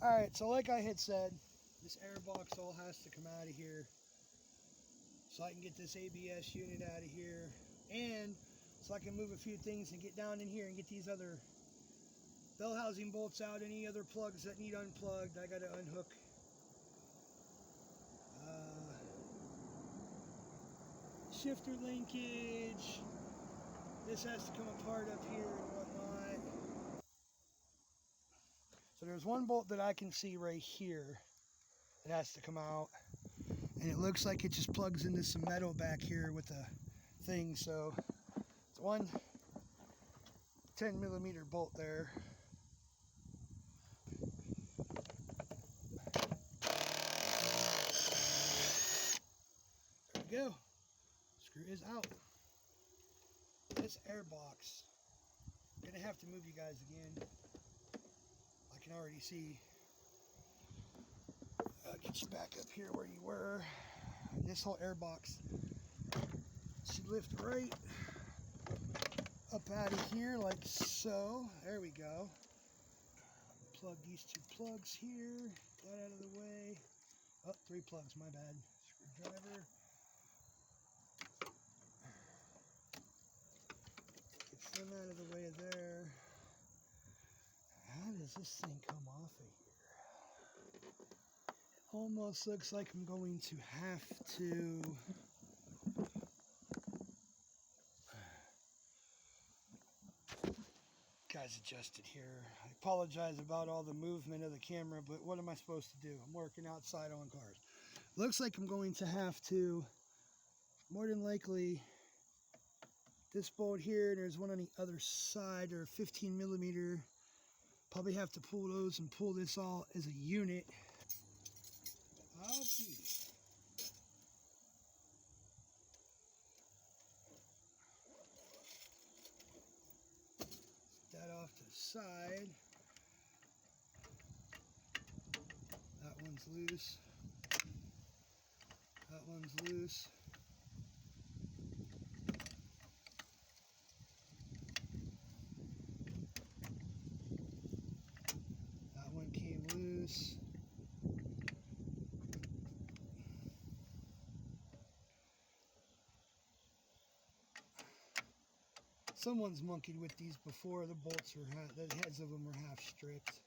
Alright, so like I had said, this air box all has to come out of here so I can get this ABS unit out of here, and so I can move a few things and get down in here and get these other bell housing bolts out, any other plugs that need unplugged. I got to unhook shifter linkage. This has to come apart up here and whatnot. So there's one bolt that I can see right here that has to come out, and it looks like it just plugs into some metal back here with a thing. So it's one 10mm bolt there. There we go. Screw is out. This air box, I'm gonna have to move you guys again. I can already see. I'll get you back up here where you were. And this whole air box should lift right up out of here like so. There we go. Plug these two plugs here. Get that out of the way. Oh, 3 plugs, my bad. Screwdriver. Get them out of the way there. How does this thing come off of here? It almost looks like I'm going to have to guys adjusted here. I apologize about all the movement of the camera, but what am I supposed to do? I'm working outside on cars. Looks like I'm going to have to, more than likely, this bolt here, and there's one on the other side, or 15mm. Probably have to pull those and pull this all as a unit. I'll be. That off to the side. That one's loose. That one's loose. That one came loose. Someone's monkeyed with these before. The bolts are the heads of them are half stripped.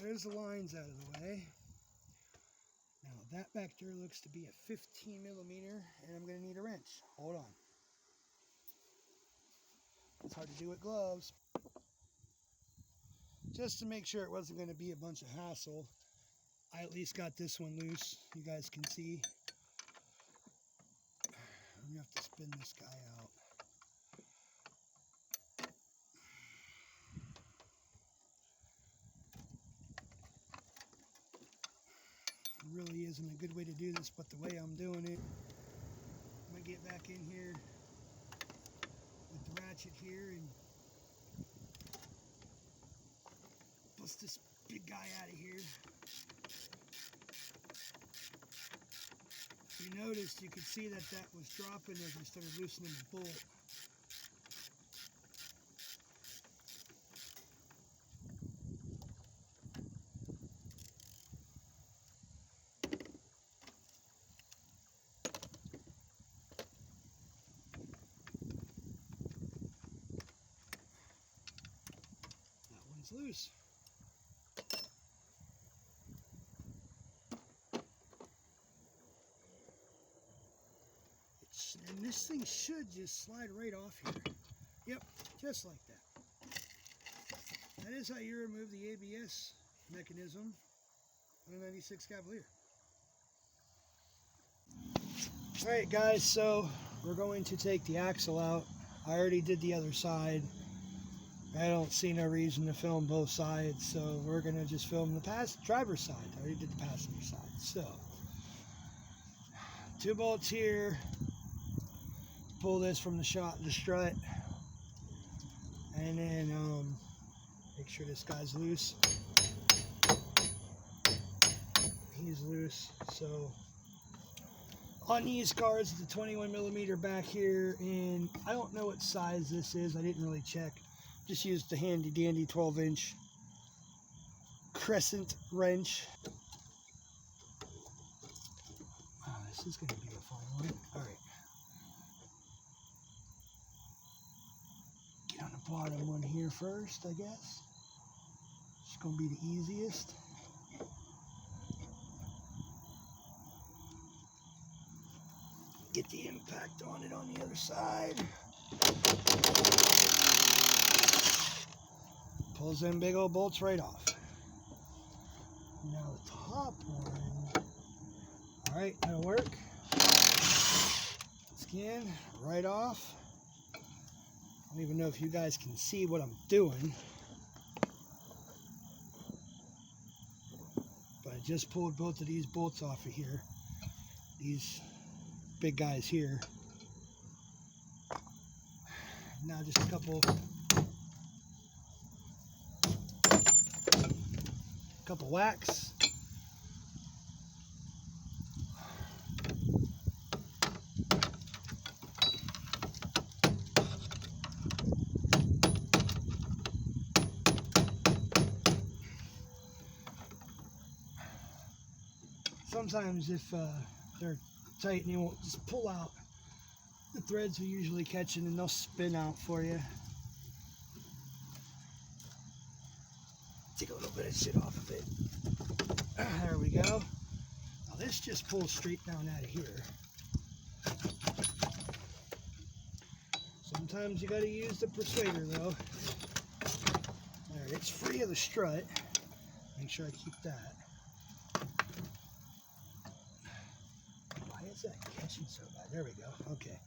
There's the lines out of the way. Now that back there looks to be a 15mm, and I'm going to need a wrench. Hold on. It's hard to do with gloves. Just to make sure it wasn't going to be a bunch of hassle, I at least got this one loose. You guys can see. I'm going to have to spin this guy out. Really isn't a good way to do this, but the way I'm doing it, I'm gonna get back in here with the ratchet here and bust this big guy out of here. You noticed, you could see that that was dropping as I started loosening the bolt. Loose. And this thing should just slide right off here. Yep, just like that. That is how you remove the ABS mechanism on a 96 Cavalier. Alright guys, so we're going to take the axle out. I already did the other side. I don't see no reason to film both sides, so we're going to just film the driver's side. I already did the passenger side. So, 2 bolts here. Pull this from the strut, and then make sure this guy's loose. He's loose. So on these cars, it's a 21mm back here, and I don't know what size this is. I didn't really check. Just used the handy dandy 12-inch crescent wrench. Oh, this is going to be a fun one. All right. Get on the bottom one here first, I guess. It's going to be the easiest. Get the impact on it on the other side. Pulls them big old bolts right off. Now the top one. All right, that'll work. Skin right off. I don't even know if you guys can see what I'm doing. But I just pulled both of these bolts off of here. These big guys here. Now just a couple whacks. Sometimes if they're tight and you won't just pull out, the threads are usually catching and they'll spin out for you. Take a little bit of shit off of it. There we go. Now this just pulls straight down out of here. Sometimes you got to use the persuader though. There, it's free of the strut. Make sure I keep that. Why is that catching so bad? There we go. Okay.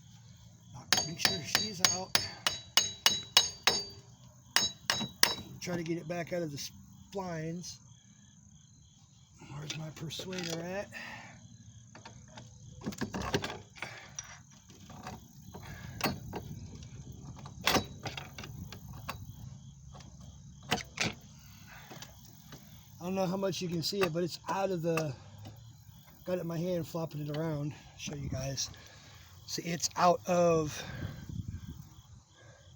Now, make sure she's out. Try to get it back out of the splines. Where's my persuader at? I don't know how much you can see it, but it's out of the, got it in my hand flopping it around. Show you guys. See, it's out of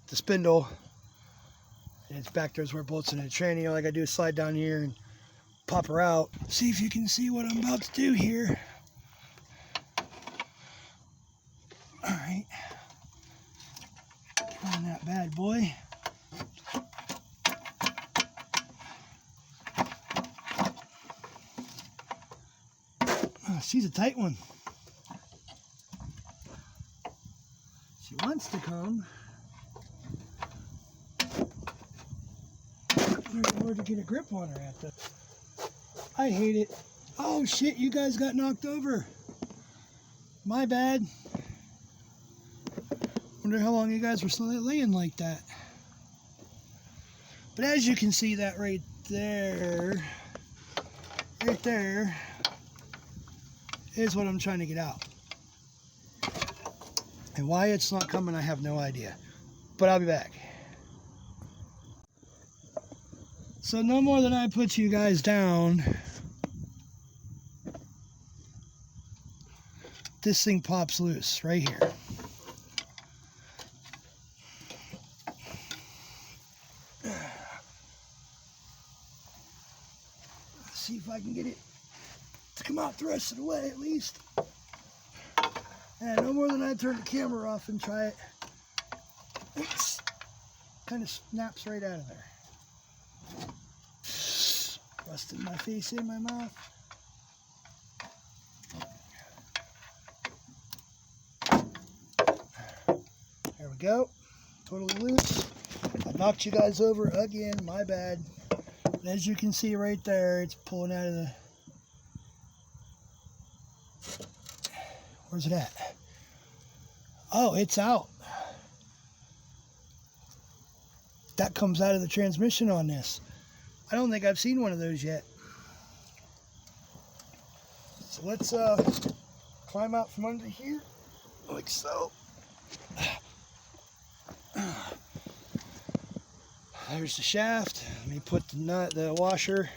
the spindle. And it's back there's where it bolts in the tranny. All I gotta do is slide down here and pop her out. See if you can see what I'm about to do here. Alright. Get on that bad boy. Oh, she's a tight one. She wants to come. Where to get a grip on her at though. I hate it. Oh shit, you guys got knocked over. My bad. Wonder how long you guys were laying like that. But as you can see, that right there is what I'm trying to get out. And why it's not coming, I have no idea. But I'll be back. So no more than I put you guys down, this thing pops loose right here. Let's see if I can get it to come out the rest of the way at least. And no more than I turn the camera off and try it. It kind of snaps right out of there. Busting my face in my mouth. There we go. Totally loose. I knocked you guys over again. My bad. But as you can see right there, it's pulling out of the... Where's it at? Oh, it's out. That comes out of the transmission on this. I don't think I've seen one of those yet. So let's climb out from under here, like so. There's the shaft. Let me put the washer.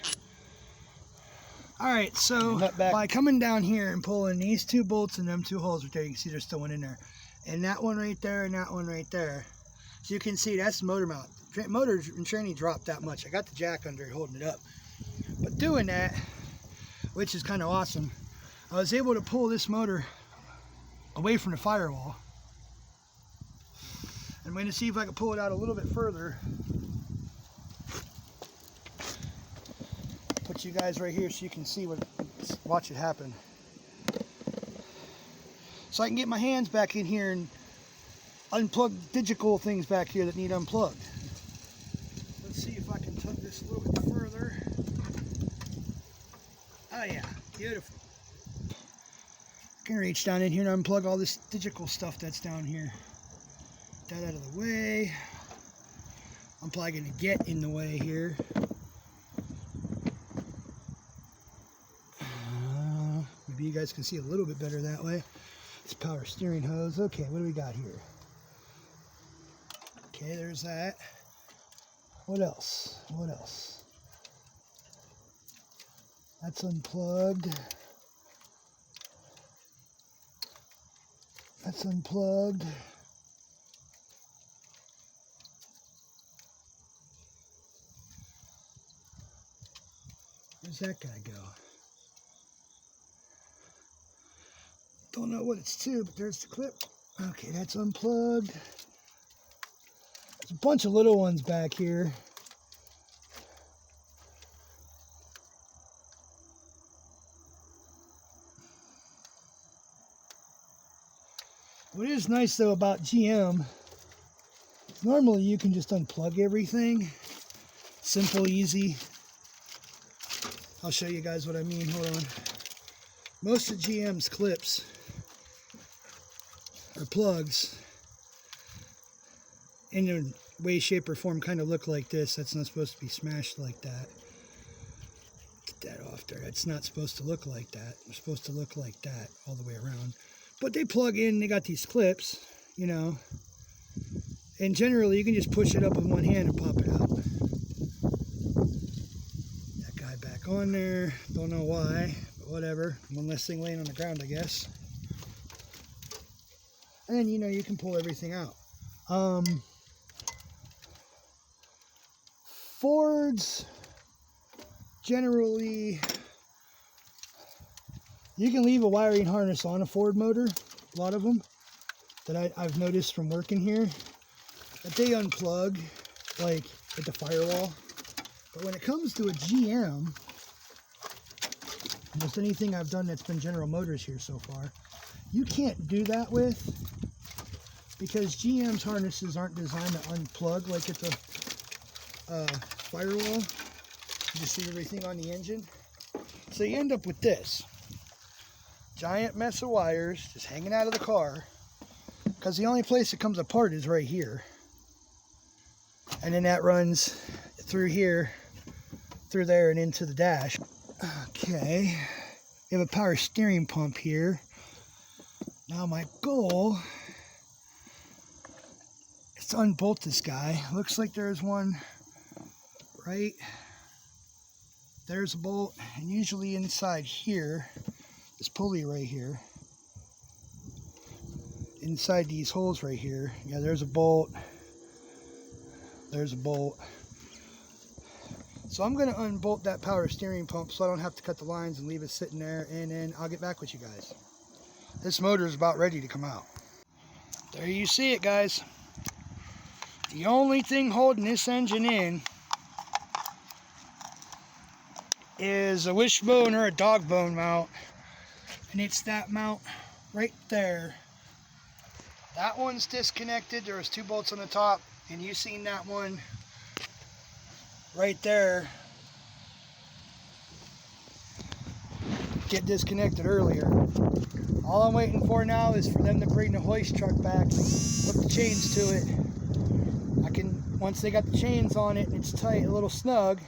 Alright, so by coming down here and pulling these 2 bolts and them 2 holes right there, you can see there's still one in there. And that one right there and that one right there. So you can see that's the motor mount. Motor and tranny dropped that much. I got the jack under it holding it up. But doing that, which is kind of awesome, I was able to pull this motor away from the firewall. I'm going to see if I can pull it out a little bit further. Put you guys right here so you can see watch it happen. So I can get my hands back in here and unplug digital things back here that need unplugged. Let's see if I can tug this a little bit further. Oh yeah, beautiful. I can reach down in here and unplug all this digital stuff that's down here. That out of the way. I'm probably going to get in the way here. Maybe you guys can see a little bit better that way. It's power steering hose. Okay, what do we got here? Okay, there's that. What else? What else? That's unplugged. That's unplugged. Where's that guy go? Don't know what it's to, but there's the clip. Okay, that's unplugged. There's a bunch of little ones back here. What is nice though about GM, normally you can just unplug everything. Simple, easy. I'll show you guys what I mean, hold on. Most of GM's clips or plugs in a way, shape, or form kind of look like this. That's not supposed to be smashed like that. Get that off there. That's not supposed to look like that. They're supposed to look like that all the way around. But they plug in, they got these clips, you know, and generally you can just push it up with one hand and pop it out. That guy back on there, don't know why, but whatever. One less thing laying on the ground, I guess. And then, you know, you can pull everything out. Fords, generally, you can leave a wiring harness on a Ford motor, a lot of them, that I've noticed from working here, that they unplug, like, at the firewall. But when it comes to a GM, almost anything I've done that's been General Motors here so far, you can't do that with, because GM's harnesses aren't designed to unplug like at the firewall. You just see everything on the engine. So you end up with this giant mess of wires just hanging out of the car, because the only place it comes apart is right here. And then that runs through here, through there, and into the dash. Okay, we have a power steering pump here. Now my goal is to unbolt this guy. Looks like there's one right there's a bolt, and usually inside here, this pulley right here, inside these holes right here, yeah, there's a bolt, there's a bolt. So I'm going to unbolt that power steering pump so I don't have to cut the lines and leave it sitting there, and then I'll get back with you guys. This motor is about ready to come out. There you see it, guys. The only thing holding this engine in is a wishbone or a dog bone mount, and it's that mount right there. That one's disconnected. There was 2 bolts on the top, and you seen that one right there get disconnected earlier. All I'm waiting for now is for them to bring the hoist truck back, put the chains to it. I can, once they got the chains on it and it's tight, a little snug,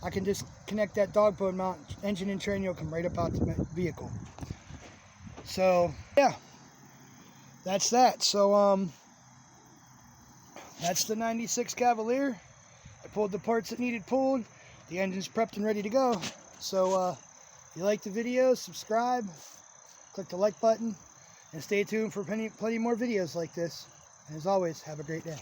I can just connect that dog bone mount, engine and training will come right up out the vehicle. So yeah, that's that. So that's the 96 Cavalier. I pulled the parts that needed pulled. The engine's prepped and ready to go. So if you like the video, subscribe, click the like button, and stay tuned for plenty more videos like this. And as always, have a great day.